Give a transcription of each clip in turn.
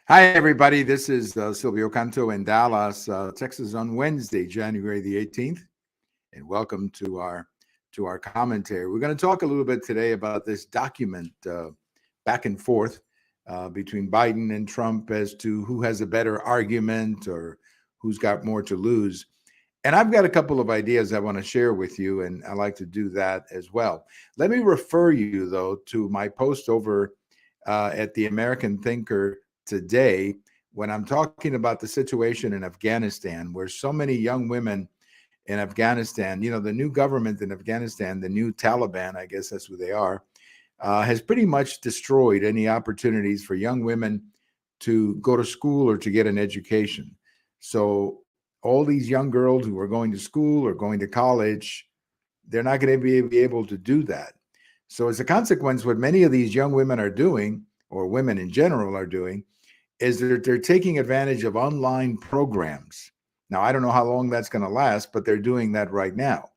Hi, everybody. This is Silvio Canto in Dallas, Texas, on Wednesday, January the 18th, and welcome to our commentary. We're going to talk a little bit today about this document back and forth between Biden and Trump as to who has a better argument or who's got more to lose. And I've got a couple of ideas I want to share with you, and I like to do that as well. Let me refer you, though, to my post over at the American Thinker today when I'm talking about the situation in Afghanistan, where so many young women in Afghanistan, the new government in Afghanistan, the new Taliban, I guess that's who they are, has pretty much destroyed any opportunities for young women to go to school or to get an education. So all these young girls who are going to school or going to college, they're not going to be able to do that. So as a consequence, what many of these young women are doing, or women in general are doing, is they're taking advantage of online programs. Now, I don't know how long that's going to last, but they're doing that right now.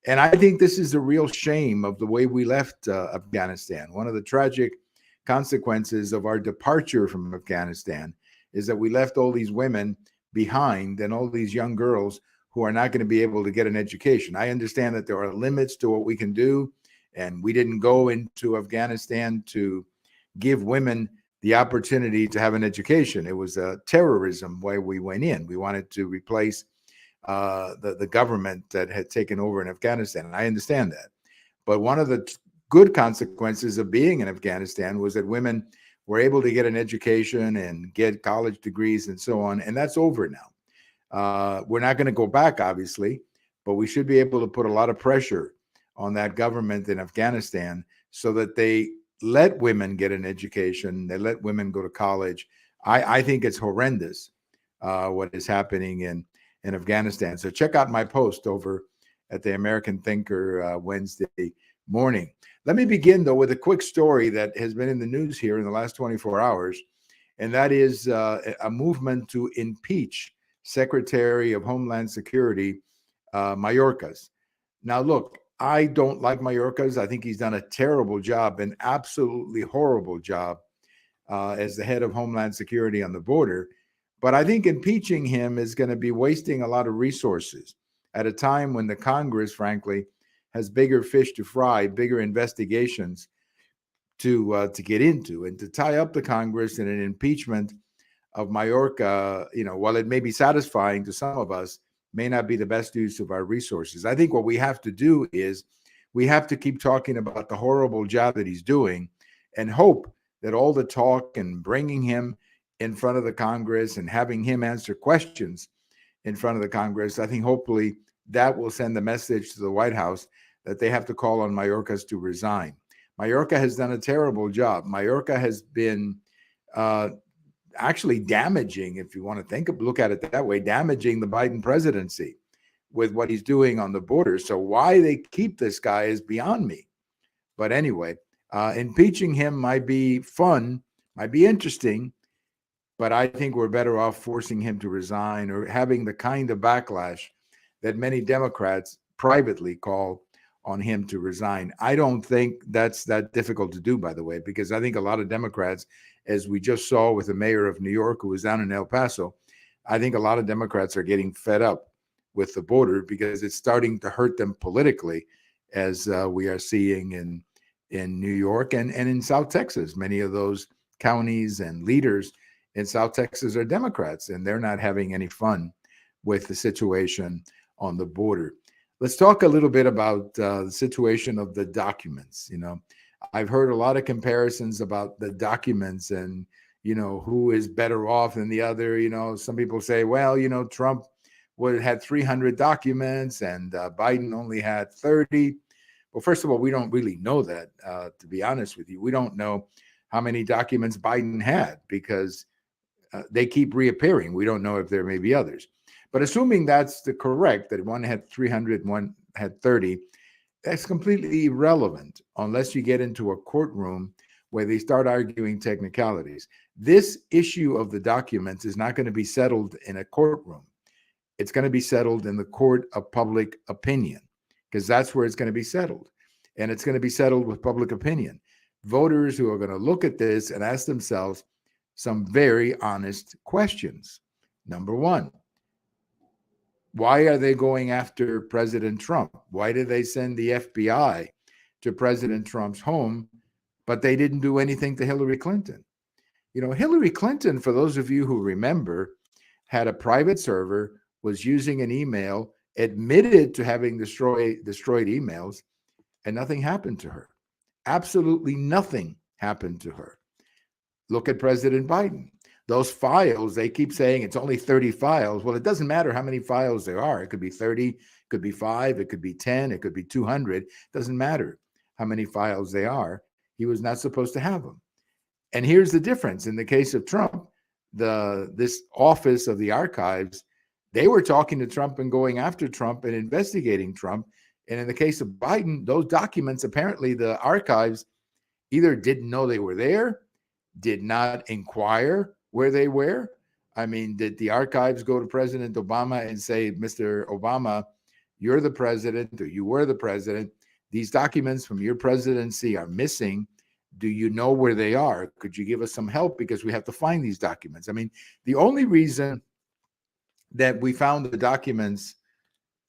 And I think this is a real shame of the way we left Afghanistan. One of the tragic consequences of our departure from Afghanistan is that we left all these women behind and all these young girls who are not going to be able to get an education. I understand that there are limits to what we can do, and we didn't go into Afghanistan to give women the opportunity to have an education. It was terrorism why we went in. We wanted to replace the government that had taken over in Afghanistan, and I understand that. But one of the good consequences of being in Afghanistan was that women were able to get an education and get college degrees and so on, and that's over now. We're not going to go back, obviously, but we should be able to put a lot of pressure on that government in Afghanistan so that they let women get an education, they let women go to college. I think it's horrendous what is happening in Afghanistan. So check out my post over at the American Thinker Wednesday morning. Let me begin, though, with a quick story that has been in the news here in the last 24 hours, and that is a movement to impeach Secretary of Homeland Security Mayorkas. Now, look, I don't like Mayorkas. I think he's done a terrible job, an absolutely horrible job as the head of Homeland Security on the border. But I think impeaching him is going to be wasting a lot of resources at a time when the Congress, frankly, has bigger fish to fry, bigger investigations to get into, and to tie up the Congress in an impeachment of Mayorkas, while it may be satisfying to some of us, may not be the best use of our resources. I think what we have to do is we have to keep talking about the horrible job that he's doing and hope that all the talk and bringing him in front of the Congress and having him answer questions in front of the Congress, I think hopefully that will send a message to the White House that they have to call on Mayorkas to resign. Mayorkas has done a terrible job. Mayorkas has been actually damaging, if you want to look at it that way, damaging the Biden presidency with what he's doing on the border. So why they keep this guy is beyond me. But anyway, impeaching him might be fun, might be interesting, but I think we're better off forcing him to resign or having the kind of backlash that many Democrats privately call on him to resign. I don't think that's that difficult to do, by the way, because I think a lot of Democrats, as we just saw with the mayor of New York who was down in El Paso, I think a lot of Democrats are getting fed up with the border because it's starting to hurt them politically, as we are seeing in New York and in South Texas. Many of those counties and leaders in South Texas are Democrats, and they're not having any fun with the situation on the border. Let's talk a little bit about the situation of the documents. I've heard a lot of comparisons about the documents and, who is better off than the other. Some people say, well, Trump had 300 documents and Biden only had 30. Well, first of all, we don't really know that, to be honest with you. We don't know how many documents Biden had because they keep reappearing. We don't know if there may be others. But assuming that's the correct, that one had 300, one had 30, that's completely irrelevant unless you get into a courtroom where they start arguing technicalities. This issue of the documents is not going to be settled in a courtroom. It's going to be settled in the court of public opinion, because that's where it's going to be settled. And it's going to be settled with public opinion. Voters who are going to look at this and ask themselves, some very honest questions. Number one, why are they going after President Trump? Why did they send the FBI to President Trump's home, but they didn't do anything to Hillary Clinton? You know, Hillary Clinton, for those of you who remember, had a private server, was using an email, admitted to having destroyed emails, and nothing happened to her. Absolutely nothing happened to her. Look at President Biden. Those files, they keep saying it's only 30 files. Well, it doesn't matter how many files there are. It could be 30, it could be 5, it could be 10, it could be 200. It doesn't matter how many files they are. He was not supposed to have them. And here's the difference. In the case of Trump, this office of the archives, they were talking to Trump and going after Trump and investigating Trump. And in the case of Biden, those documents, apparently the archives either didn't know they were there, did not inquire where they were. I mean, did the archives go to President Obama and say, Mr. Obama, you're the president, or you were the president. These documents from your presidency are missing. Do you know where they are? Could you give us some help? Because we have to find these documents. I mean, the only reason that we found the documents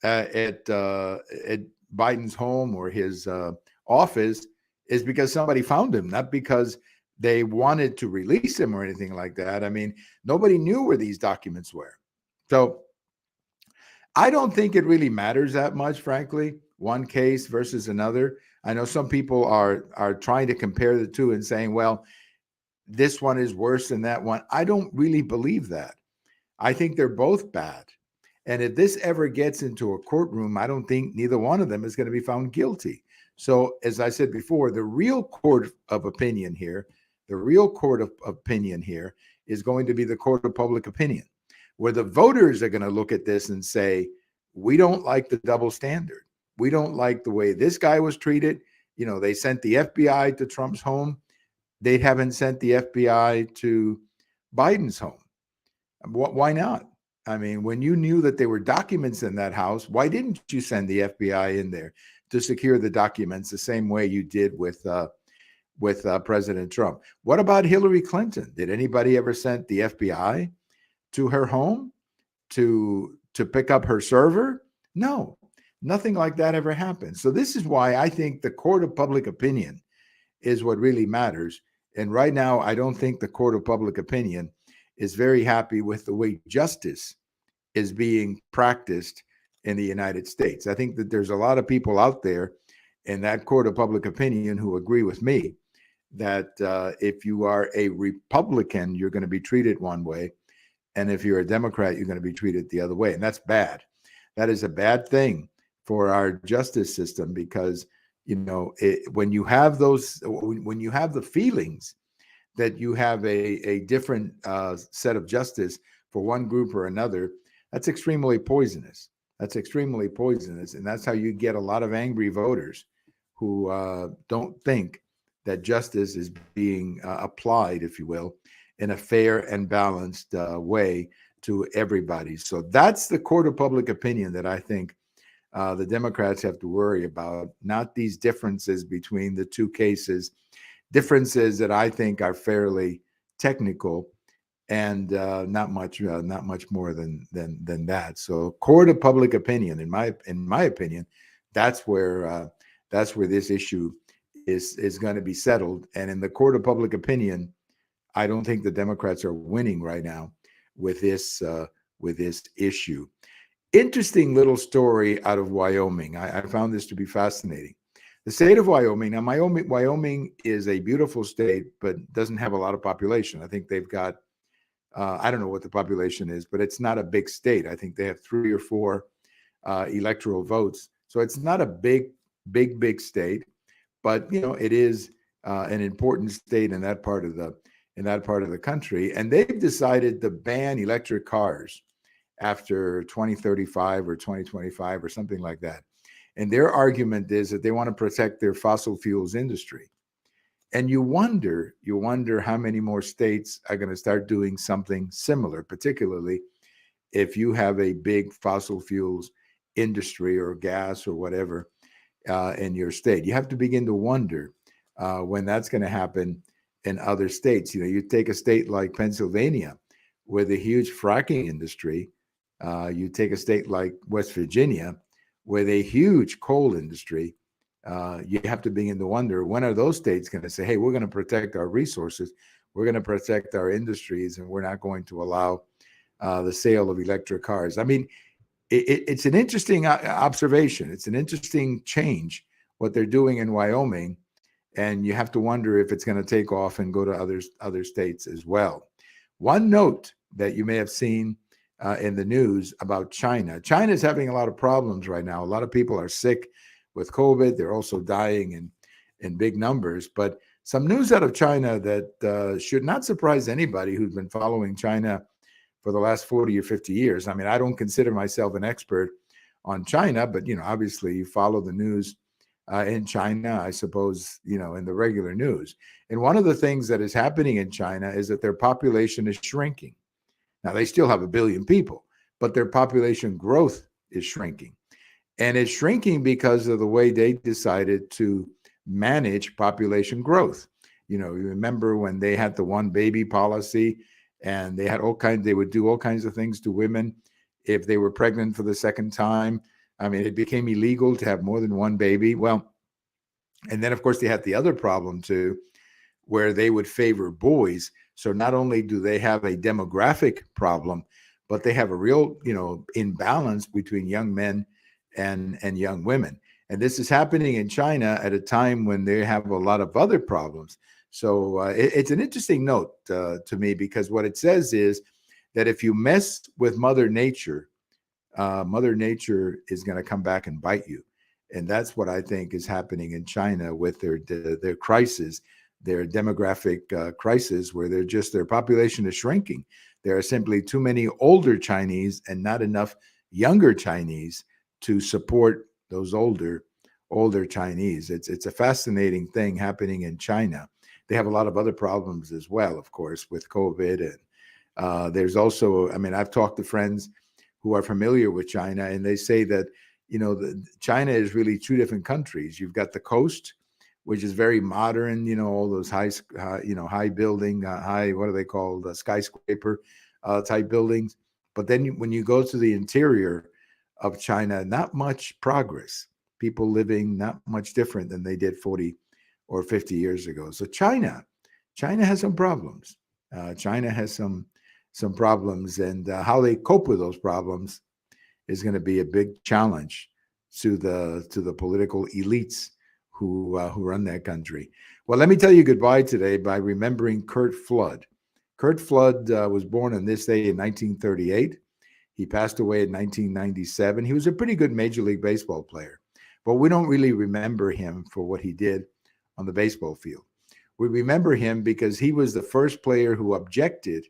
at Biden's home or his office is because somebody found him, not because they wanted to release him or anything like that. I mean, nobody knew where these documents were. So I don't think it really matters that much, frankly, one case versus another. I know some people are trying to compare the two and saying, well, this one is worse than that one. I don't really believe that. I think they're both bad. And if this ever gets into a courtroom, I don't think neither one of them is going to be found guilty. So as I said before, the real court of opinion here, is going to be the court of public opinion, where the voters are going to look at this and say, we don't like the double standard. We don't like the way this guy was treated. You know, they sent the FBI to Trump's home. They haven't sent the FBI to Biden's home. Why not? I mean, when you knew that there were documents in that house, why didn't you send the FBI in there to secure the documents the same way you did with President Trump? What about Hillary Clinton? Did anybody ever send the FBI to her home to pick up her server? No, nothing like that ever happened. So this is why I think the court of public opinion is what really matters. And right now, I don't think the court of public opinion is very happy with the way justice is being practiced in the United States. I think that there's a lot of people out there in that court of public opinion who agree with me that if you are a Republican, you're going to be treated one way. And if you're a Democrat, you're going to be treated the other way. And that's bad. That is a bad thing for our justice system, because, you know, when you have the feelings that you have a different set of justice for one group or another, that's extremely poisonous. That's extremely poisonous. And that's how you get a lot of angry voters who don't think that justice is being applied, if you will, in a fair and balanced way to everybody. So that's the court of public opinion that I think the Democrats have to worry about, not these differences between the two cases, differences that I think are fairly technical and not much more than that. So court of public opinion, in my opinion, that's where this issue is going to be settled. And in the court of public opinion, I don't think the Democrats are winning right now with this issue. Interesting little story out of Wyoming. I found this to be fascinating. The state of Wyoming. Now, Wyoming is a beautiful state, but doesn't have a lot of population. I think they've got, I don't know what the population is, but it's not a big state. I think they have 3 or 4 electoral votes. So it's not a big state, but you know, it is an important state in that part of the country. And they've decided to ban electric cars after 2035 or 2025 or something like that. And their argument is that they want to protect their fossil fuels industry. And you wonder how many more states are going to start doing something similar, particularly if you have a big fossil fuels industry or gas or whatever in your state. You have to begin to wonder when that's going to happen in other states. You take a state like Pennsylvania with a huge fracking industry. You take a state like West Virginia with a huge coal industry. You have to begin to wonder, when are those states going to say, hey, we're going to protect our resources, we're going to protect our industries, and we're not going to allow the sale of electric cars? I mean, it's an interesting observation. It's an interesting change, what they're doing in Wyoming. And you have to wonder if it's going to take off and go to other states as well. One note that you may have seen in the news about China. China is having a lot of problems right now. A lot of people are sick with COVID. They're also dying in big numbers. But some news out of China that should not surprise anybody who's been following China for the last 40 or 50 years. I mean, I don't consider myself an expert on China, but, obviously you follow the news in China, I suppose, in the regular news. And one of the things that is happening in China is that their population is shrinking. Now, they still have 1 billion people, but their population growth is shrinking. And it's shrinking because of the way they decided to manage population growth. You remember when they had the one baby policy, and they would do all kinds of things to women if they were pregnant for the second time. I mean, it became illegal to have more than one baby. Well, and then, of course, they had the other problem, too, where they would favor boys. So not only do they have a demographic problem, but they have a real, imbalance between young men and young women. And this is happening in China at a time when they have a lot of other problems. So it's an interesting note to me, because what it says is that if you mess with Mother Nature is going to come back and bite you. And that's what I think is happening in China with their crisis, their demographic crisis, where their population is shrinking. There are simply too many older Chinese and not enough younger Chinese to support those older Chinese. It's a fascinating thing happening in China. They have a lot of other problems as well, of course, with COVID. And there's also, I've talked to friends who are familiar with China, and they say that, China is really two different countries. You've got the coast, which is very modern, all those high building, what are they called? Skyscraper type buildings. But then when you go to the interior of China, not much progress. People living not much different than they did 40 or 50 years ago. So China has some problems. China has some problems, and how they cope with those problems is going to be a big challenge to the political elites who run that country. Well, let me tell you goodbye today by remembering Curt Flood. Curt Flood was born on this day in 1938. He passed away in 1997. He was a pretty good Major League Baseball player, but we don't really remember him for what he did on the baseball field. We remember him because he was the first player who objected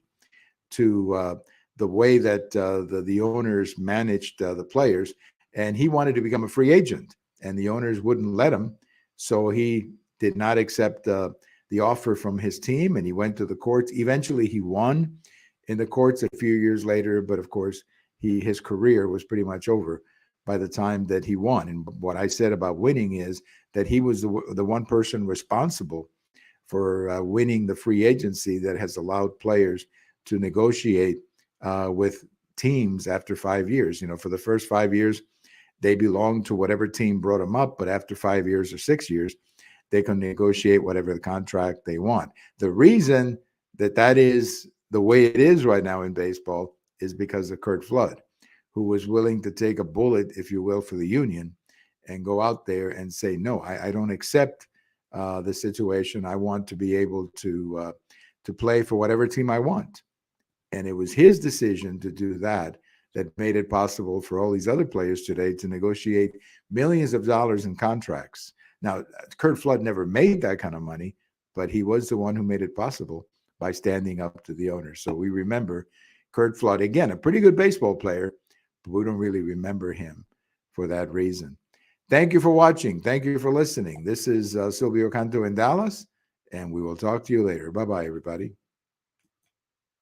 to the way that the owners managed the players, and he wanted to become a free agent, and the owners wouldn't let him. So he did not accept the offer from his team, and he went to the courts. Eventually, he won in the courts a few years later, but of course, his career was pretty much over by the time that he won. And what I said about winning is that he was the one person responsible for winning the free agency that has allowed players to negotiate with teams after 5 years. For the first 5 years, they belonged to whatever team brought them up, but after 5 years or 6 years, they can negotiate whatever the contract they want. The reason that is the way it is right now in baseball is because of Curt Flood, who was willing to take a bullet, if you will, for the union and go out there and say, no, I don't accept the situation. I want to be able to play for whatever team I want. And it was his decision to do that made it possible for all these other players today to negotiate millions of dollars in contracts. Now, Curt Flood never made that kind of money, but he was the one who made it possible by standing up to the owners. So we remember Curt Flood, again, a pretty good baseball player, but we don't really remember him for that reason. Thank you for watching. Thank you for listening. This is Silvio Canto in Dallas, and we will talk to you later. Bye-bye, everybody.